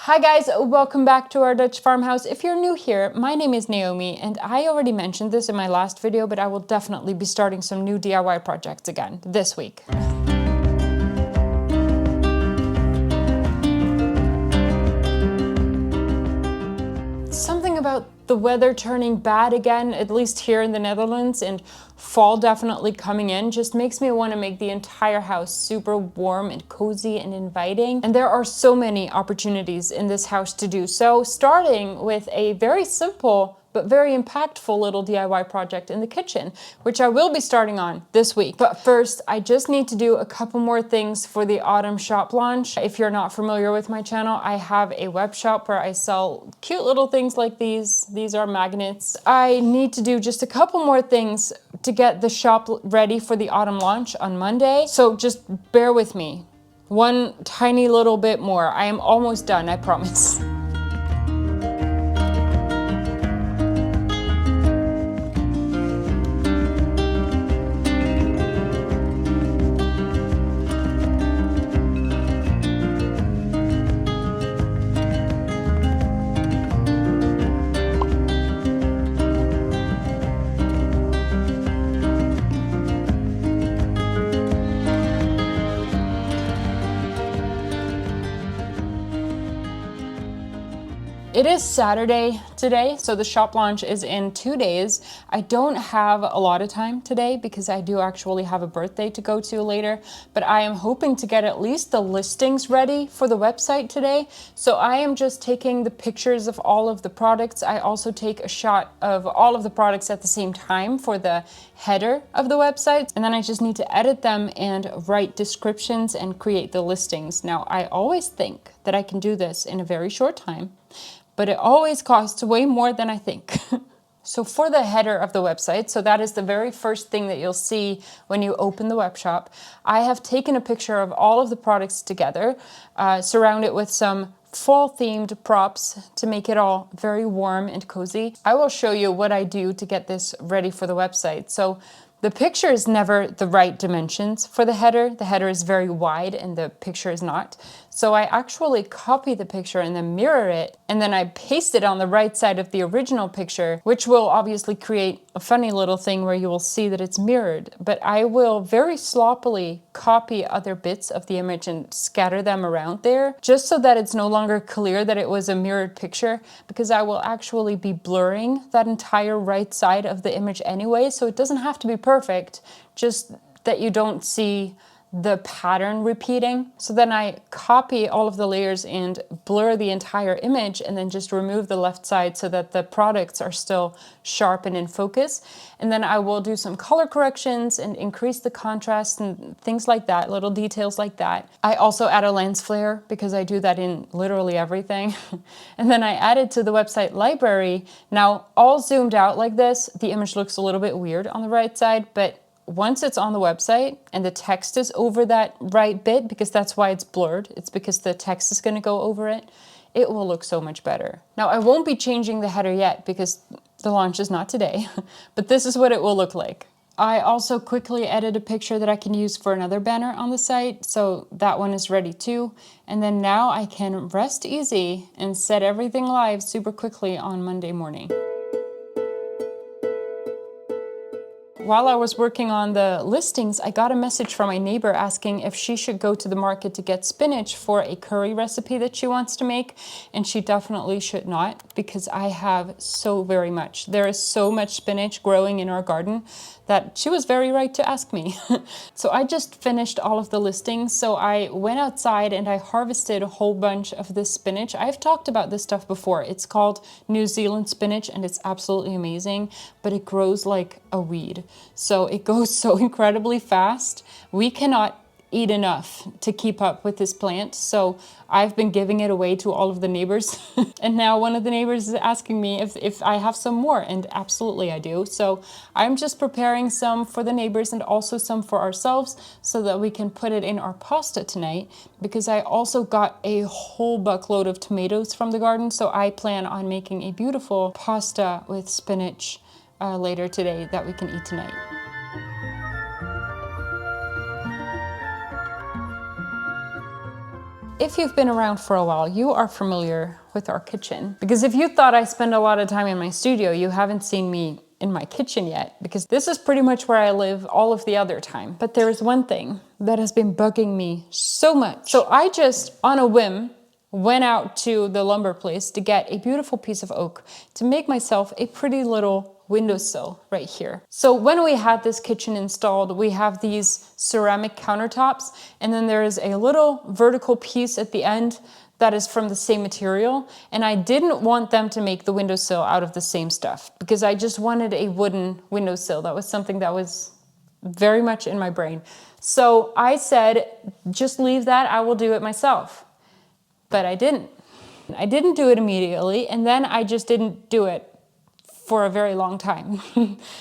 Hi guys, welcome back to our Dutch farmhouse. If you're new here, my name is Naomi and I already mentioned this in my last video, but I will definitely be starting some new DIY projects again this week. Something about the weather turning bad again, at least here in the Netherlands, and fall definitely coming in just makes me want to make the entire house super warm and cozy and inviting. And there are so many opportunities in this house to do so, starting with a very simple but very impactful little DIY project in the kitchen, which I will be starting on this week. But first, I just need to do a couple more things for the autumn shop launch. If you're not familiar with my channel, I have a web shop where I sell cute little things like these. These are magnets. I need to do just a couple more things to get the shop ready for the autumn launch on Monday. So just bear with me. One tiny little bit more. I am almost done, I promise. It is Saturday today, so the shop launch is in 2 days. I don't have a lot of time today because I do actually have a birthday to go to later, but I am hoping to get at least the listings ready for the website today. So I am just taking the pictures of all of the products. I also take a shot of all of the products at the same time for the header of the website, and then I just need to edit them and write descriptions and create the listings. Now, I always think that I can do this in a very short time, but it always costs way more than I think. So for the header of the website, so that is the very first thing that you'll see when you open the web shop, I have taken a picture of all of the products together, surround it with some fall themed props to make it all very warm and cozy. I will show you what I do to get this ready for the website. So the picture is never the right dimensions for the header. The header is very wide and the picture is not. So I actually copy the picture and then mirror it, and then I paste it on the right side of the original picture, which will obviously create a funny little thing where you will see that it's mirrored. But I will very sloppily copy other bits of the image and scatter them around there, just so that it's no longer clear that it was a mirrored picture, because I will actually be blurring that entire right side of the image anyway, so it doesn't have to be perfect, just that you don't see the pattern repeating. So then I copy all of the layers and blur the entire image and then just remove the left side so that the products are still sharp and in focus. And then I will do some color corrections and increase the contrast and things like that, little details like that. I also add a lens flare because I do that in literally everything. And then I added to the website library. Now, all zoomed out like this, the image looks a little bit weird on the right side, but once it's on the website and the text is over that right bit, because that's why it's blurred, it's because the text is going to go over it, it will look so much better. Now, I won't be changing the header yet because the launch is not today, but this is what it will look like. I also quickly edit a picture that I can use for another banner on the site, so that one is ready too. And then now I can rest easy and set everything live super quickly on Monday morning. While I was working on the listings, I got a message from my neighbor asking if she should go to the market to get spinach for a curry recipe that she wants to make. And she definitely should not, because I have so very much. There is so much spinach growing in our garden that she was very right to ask me. So I just finished all of the listings. So I went outside and I harvested a whole bunch of this spinach. I've talked about this stuff before. It's called New Zealand spinach and it's absolutely amazing, but it grows like a weed. So it goes so incredibly fast. We cannot eat enough to keep up with this plant. So I've been giving it away to all of the neighbors. And now one of the neighbors is asking me if I have some more, and absolutely I do. So I'm just preparing some for the neighbors and also some for ourselves so that we can put it in our pasta tonight, because I also got a whole buckload of tomatoes from the garden. So I plan on making a beautiful pasta with spinach later today that we can eat tonight. If you've been around for a while, you are familiar with our kitchen. Because if you thought I spend a lot of time in my studio, you haven't seen me in my kitchen yet, because this is pretty much where I live all of the other time. But there is one thing that has been bugging me so much. So I just, on a whim, went out to the lumber place to get a beautiful piece of oak to make myself a pretty little windowsill right here. So when we had this kitchen installed, we have these ceramic countertops, and then there is a little vertical piece at the end that is from the same material. And I didn't want them to make the windowsill out of the same stuff, because I just wanted a wooden windowsill. That was something that was very much in my brain. So I said, just leave that, I will do it myself. But I didn't. I didn't do it immediately, and then I just didn't do it for a very long time.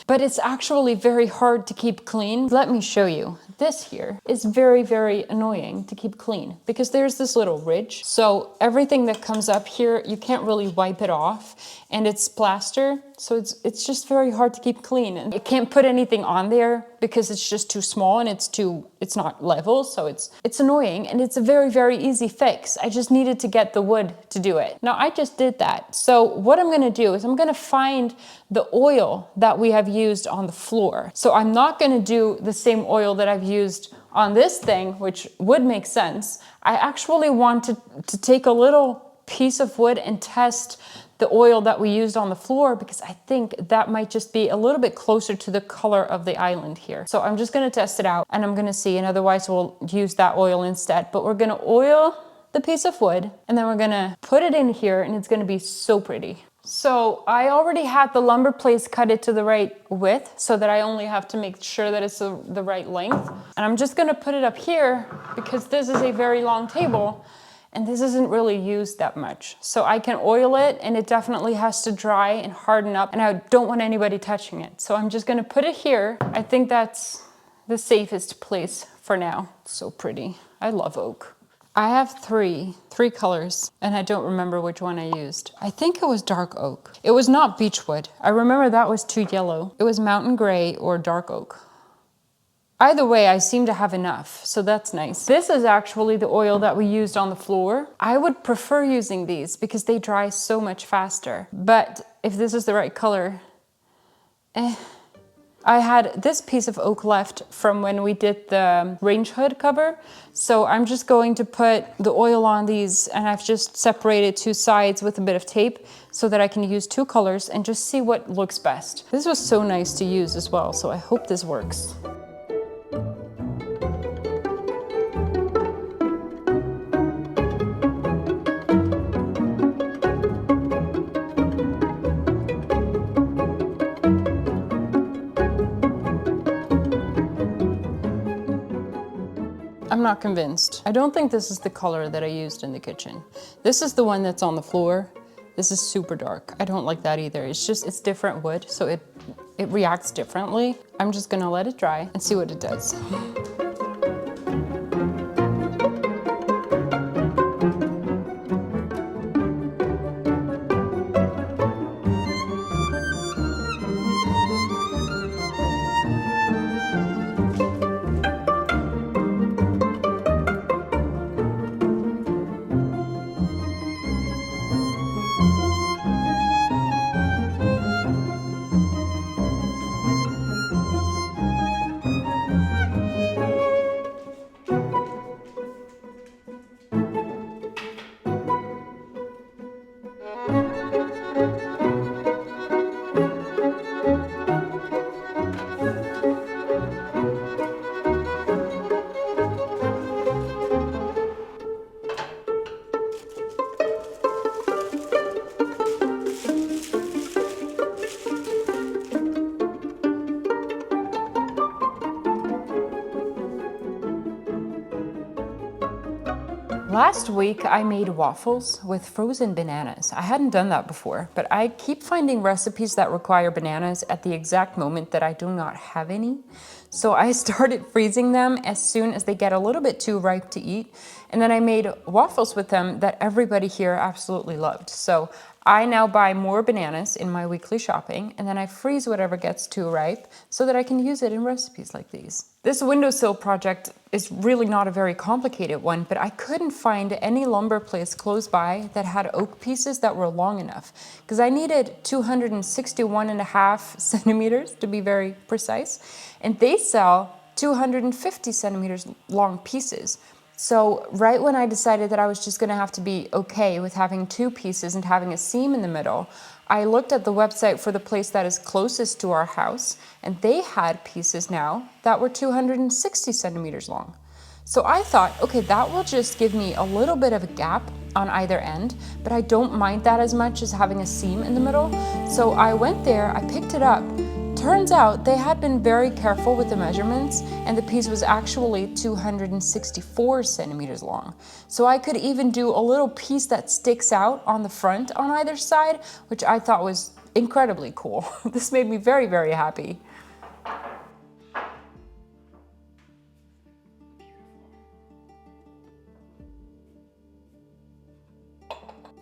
But it's actually very hard to keep clean. Let me show you. This here is very, very annoying to keep clean, because there's this little ridge. So everything that comes up here, you can't really wipe it off, and it's plaster. So it's just very hard to keep clean. And you can't put anything on there because it's just too small and it's not level. So it's annoying, and it's a very, very easy fix. I just needed to get the wood to do it. Now I just did that. So what I'm gonna do is I'm gonna find the oil that we have used on the floor. So I'm not gonna do the same oil that I've used on this thing, which would make sense. I actually want to take a little piece of wood and test the oil that we used on the floor, because I think that might just be a little bit closer to the color of the island here. So I'm just gonna test it out, and I'm gonna see, and otherwise we'll use that oil instead. But we're gonna oil the piece of wood, and then we're gonna put it in here, and it's gonna be so pretty. So I already had the lumber place cut it to the right width, so that I only have to make sure that it's the right length. And I'm just gonna put it up here, because this is a very long table, and this isn't really used that much. So I can oil it, and it definitely has to dry and harden up, and I don't want anybody touching it. So I'm just gonna put it here. I think that's the safest place for now. So pretty. I love oak. I have three colors, and I don't remember which one I used. I think it was dark oak. It was not beechwood. I remember that was too yellow. It was mountain gray or dark oak. Either way, I seem to have enough, so that's nice. This is actually the oil that we used on the floor. I would prefer using these because they dry so much faster. But if this is the right color, I had this piece of oak left from when we did the range hood cover. So I'm just going to put the oil on these, and I've just separated two sides with a bit of tape so that I can use two colors and just see what looks best. This was so nice to use as well, so I hope this works. I'm not convinced. I don't think this is the color that I used in the kitchen. This is the one that's on the floor. This is super dark. I don't like that either. It's different wood, so it reacts differently. I'm just gonna let it dry and see what it does. Last week I made waffles with frozen bananas. I hadn't done that before, but I keep finding recipes that require bananas at the exact moment that I do not have any. So I started freezing them as soon as they get a little bit too ripe to eat. And then I made waffles with them that everybody here absolutely loved. So I now buy more bananas in my weekly shopping, and then I freeze whatever gets too ripe so that I can use it in recipes like these. This windowsill project is really not a very complicated one, but I couldn't find any lumber place close by that had oak pieces that were long enough, because I needed 261.5 centimeters to be very precise, and they sell 250 centimeters long pieces. So right when I decided that I was just gonna have to be okay with having 2 pieces and having a seam in the middle, I looked at the website for the place that is closest to our house, and they had pieces now that were 260 centimeters long. So I thought, okay, that will just give me a little bit of a gap on either end, but I don't mind that as much as having a seam in the middle. So I went there, I picked it up. Turns out they had been very careful with the measurements, and the piece was actually 264 centimeters long. So I could even do a little piece that sticks out on the front on either side, which I thought was incredibly cool. This made me very, very happy.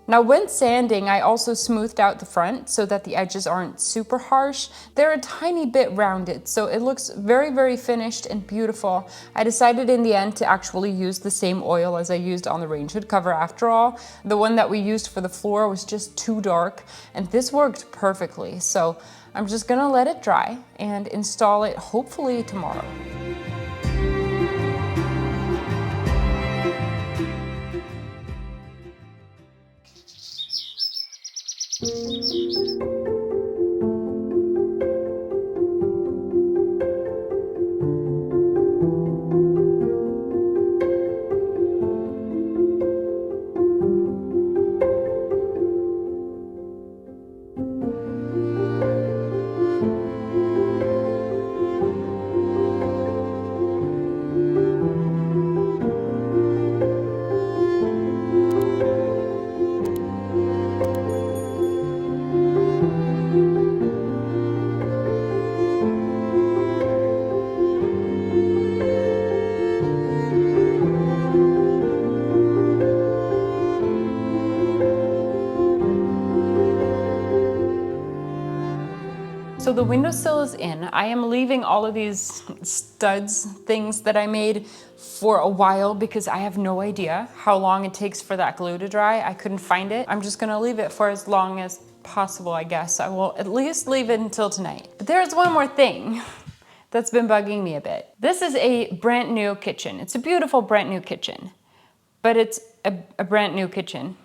Now when sanding, I also smoothed out the front so that the edges aren't super harsh. They're a tiny bit rounded, so it looks very, very finished and beautiful. I decided in the end to actually use the same oil as I used on the range hood cover after all. The one that we used for the floor was just too dark, and this worked perfectly. So I'm just gonna let it dry and install it hopefully tomorrow. So the windowsill is in. I am leaving all of these studs things that I made for a while because I have no idea how long it takes for that glue to dry. I couldn't find it. I'm just gonna leave it for as long as possible, I guess. I will at least leave it until tonight. But there's one more thing that's been bugging me a bit. This is a brand new kitchen. It's a beautiful brand new kitchen, but it's a brand new kitchen.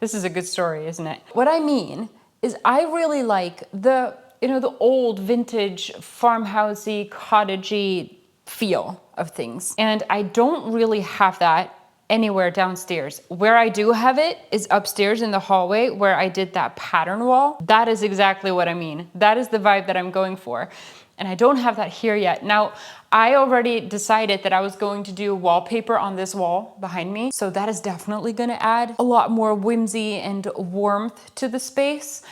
This is a good story, isn't it? What I mean is I really like the old vintage farmhousey, cottagey feel of things. And I don't really have that anywhere downstairs. Where I do have it is upstairs in the hallway where I did that pattern wall. That is exactly what I mean. That is the vibe that I'm going for. And I don't have that here yet. Now, I already decided that I was going to do wallpaper on this wall behind me. So that is definitely gonna add a lot more whimsy and warmth to the space.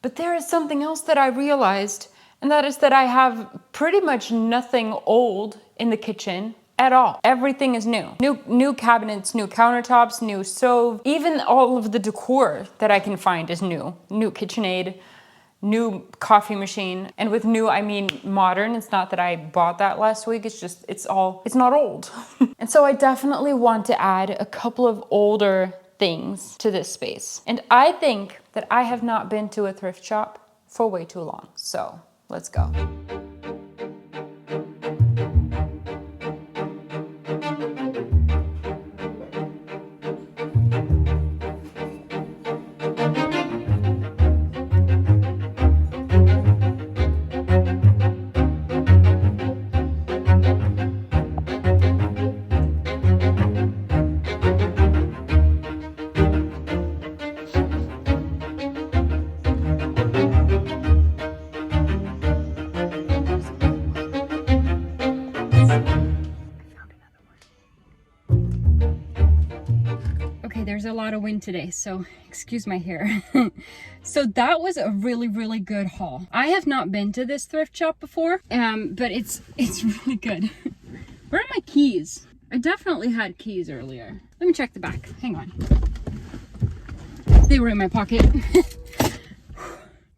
But there is something else that I realized, and that is that I have pretty much nothing old in the kitchen at all. Everything is new. New cabinets, new countertops, new stove. Even all of the decor that I can find is new. New KitchenAid, new coffee machine. And with new, I mean modern. It's not that I bought that last week. It's just, it's not old. And so I definitely want to add a couple of older things to this space. And I think that I have not been to a thrift shop for way too long. So let's go. wind today, so excuse my hair. So that was a really, really good haul. I have not been to this thrift shop before, but it's really good. Where are my keys? I definitely had keys earlier. Let me check the back. Hang on. They were in my pocket.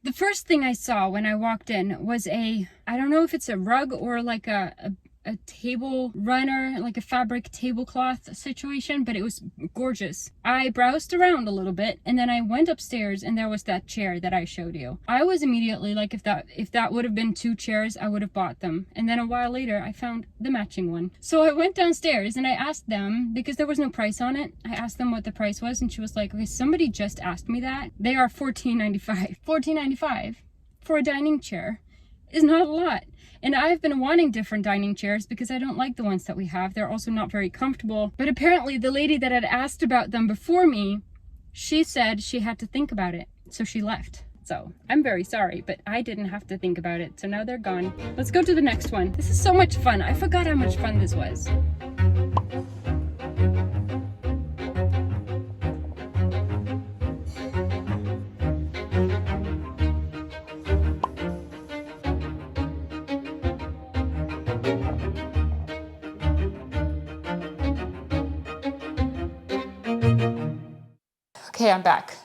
The first thing I saw when I walked in was I don't know if it's a rug or like a table runner, like a fabric tablecloth situation, but it was gorgeous. I browsed around a little bit and then I went upstairs and there was that chair that I showed you. I was immediately like, if that would have been 2 chairs, I would have bought them. And then a while later, I found the matching one. So I went downstairs and I asked them, because there was no price on it, I asked them what the price was and she was like, okay, somebody just asked me that. They are $14.95. $14.95 for a dining chair is not a lot. And I've been wanting different dining chairs because I don't like the ones that we have. They're also not very comfortable. But apparently the lady that had asked about them before me, she said she had to think about it. So she left. So I'm very sorry, but I didn't have to think about it. So now they're gone. Let's go to the next one. This is so much fun. I forgot how much fun this was. Okay, I'm back.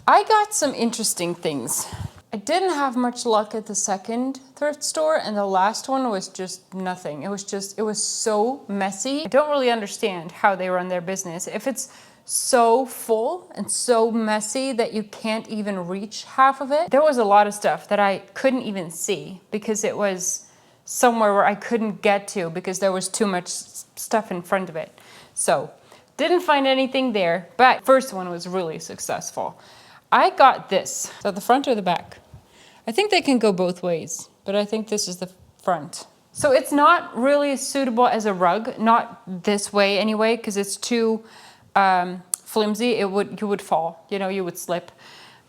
I got some interesting things. I didn't have much luck at the second thrift store, and the last one was just nothing. It was so messy. I don't really understand how they run their business. If it's so full and so messy that you can't even reach half of it. There was a lot of stuff that I couldn't even see because it was somewhere where I couldn't get to because there was too much stuff in front of it. So didn't find anything there, but first one was really successful. I got this. Is that the front or the back? I think they can go both ways, but I think this is the front. So it's not really suitable as a rug, not this way anyway, because it's too flimsy. You would fall, you would slip.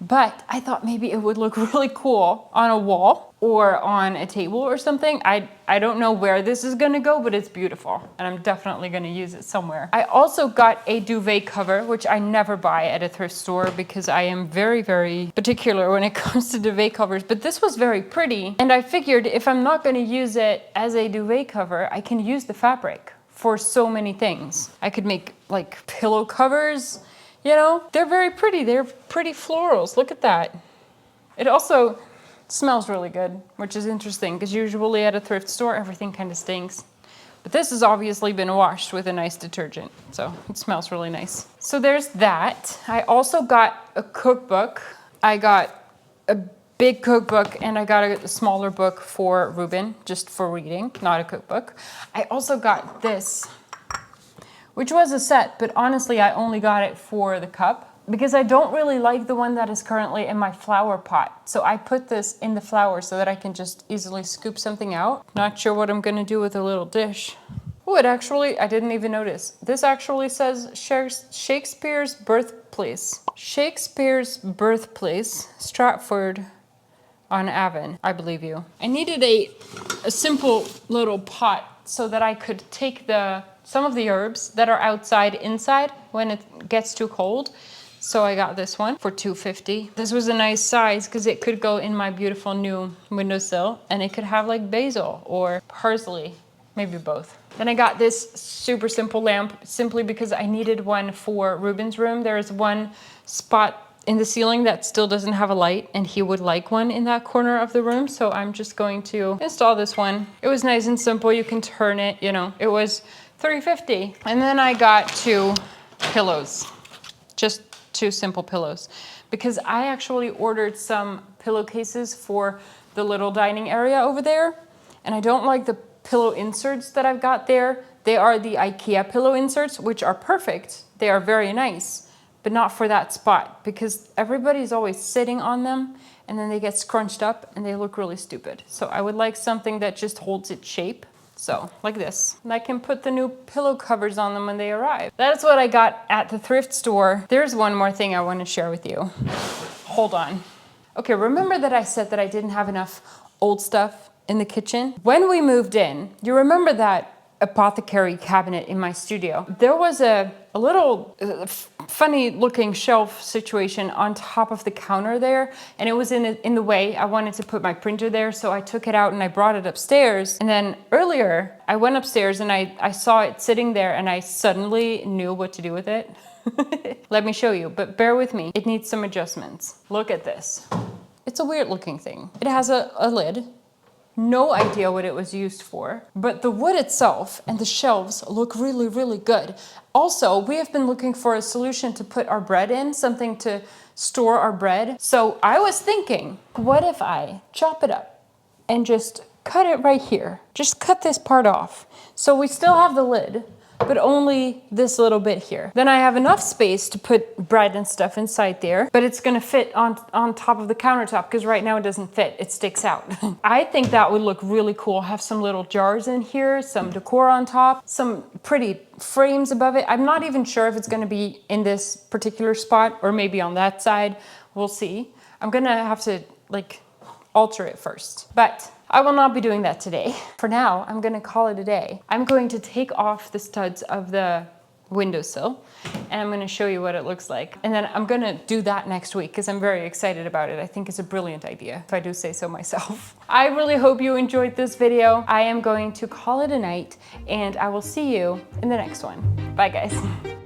But I thought maybe it would look really cool on a wall or on a table or something. I don't know where this is gonna go, but it's beautiful. And I'm definitely gonna use it somewhere. I also got a duvet cover, which I never buy at a thrift store because I am very, very particular when it comes to duvet covers. But this was very pretty. And I figured if I'm not gonna use it as a duvet cover, I can use the fabric for so many things. I could make like pillow covers. They're very pretty. They're pretty florals. Look at that. It also smells really good, which is interesting because usually at a thrift store, everything kind of stinks. But this has obviously been washed with a nice detergent, so it smells really nice. So there's that. I also got a cookbook. I got a big cookbook and I got a smaller book for Ruben, just for reading, not a cookbook. I also got this, which was a set, but honestly, I only got it for the cup because I don't really like the one that is currently in my flower pot. So I put this in the flower so that I can just easily scoop something out. Not sure what I'm gonna do with a little dish. Oh, I didn't even notice. This actually says Shakespeare's birthplace. Shakespeare's birthplace, Stratford on Avon. I believe you. I needed a simple little pot so that I could take some of the herbs that are outside inside when it gets too cold. So I got this one for $2.50. This was a nice size because it could go in my beautiful new windowsill and it could have like basil or parsley, maybe both. Then I got this super simple lamp simply because I needed one for Ruben's room. There is one spot in the ceiling that still doesn't have a light and he would like one in that corner of the room. So I'm just going to install this one. It was nice and simple. You can turn it, it was $3.50. And then I got 2 pillows, just 2 simple pillows, because I actually ordered some pillowcases for the little dining area over there. And I don't like the pillow inserts that I've got there. They are the IKEA pillow inserts, which are perfect. They are very nice, but not for that spot because everybody's always sitting on them and then they get scrunched up and they look really stupid. So I would like something that just holds its shape. So, like this. And I can put the new pillow covers on them when they arrive. That's what I got at the thrift store. There's one more thing I want to share with you. Hold on. Okay, remember that I said that I didn't have enough old stuff in the kitchen? When we moved in, you remember that apothecary cabinet in my studio. There was a little funny looking shelf situation on top of the counter there, and it was in the way. I wanted to put my printer there, so I took it out and I brought it upstairs. And then earlier I went upstairs and I saw it sitting there, and I suddenly knew what to do with it. Let me show you, but bear with me. It needs some adjustments. Look at this. It's a weird looking thing. It has a lid. No idea what it was used for, but the wood itself and the shelves look really, really good. Also, we have been looking for a solution to put our bread in, something to store our bread. So I was thinking, what if I chop it up and just cut it right here? Just cut this part off. So we still have the lid, but only this little bit here. Then I have enough space to put bread and stuff inside there, but it's gonna fit on top of the countertop, because right now it doesn't fit, it sticks out. I think that would look really cool. Have some little jars in here, some decor on top, some pretty frames above it. I'm not even sure if it's gonna be in this particular spot or maybe on that side. We'll see. I'm gonna have to like alter it first, but I will not be doing that today. For now, I'm gonna call it a day. I'm going to take off the studs of the windowsill and I'm gonna show you what it looks like. And then I'm gonna do that next week because I'm very excited about it. I think it's a brilliant idea, if I do say so myself. I really hope you enjoyed this video. I am going to call it a night and I will see you in the next one. Bye guys.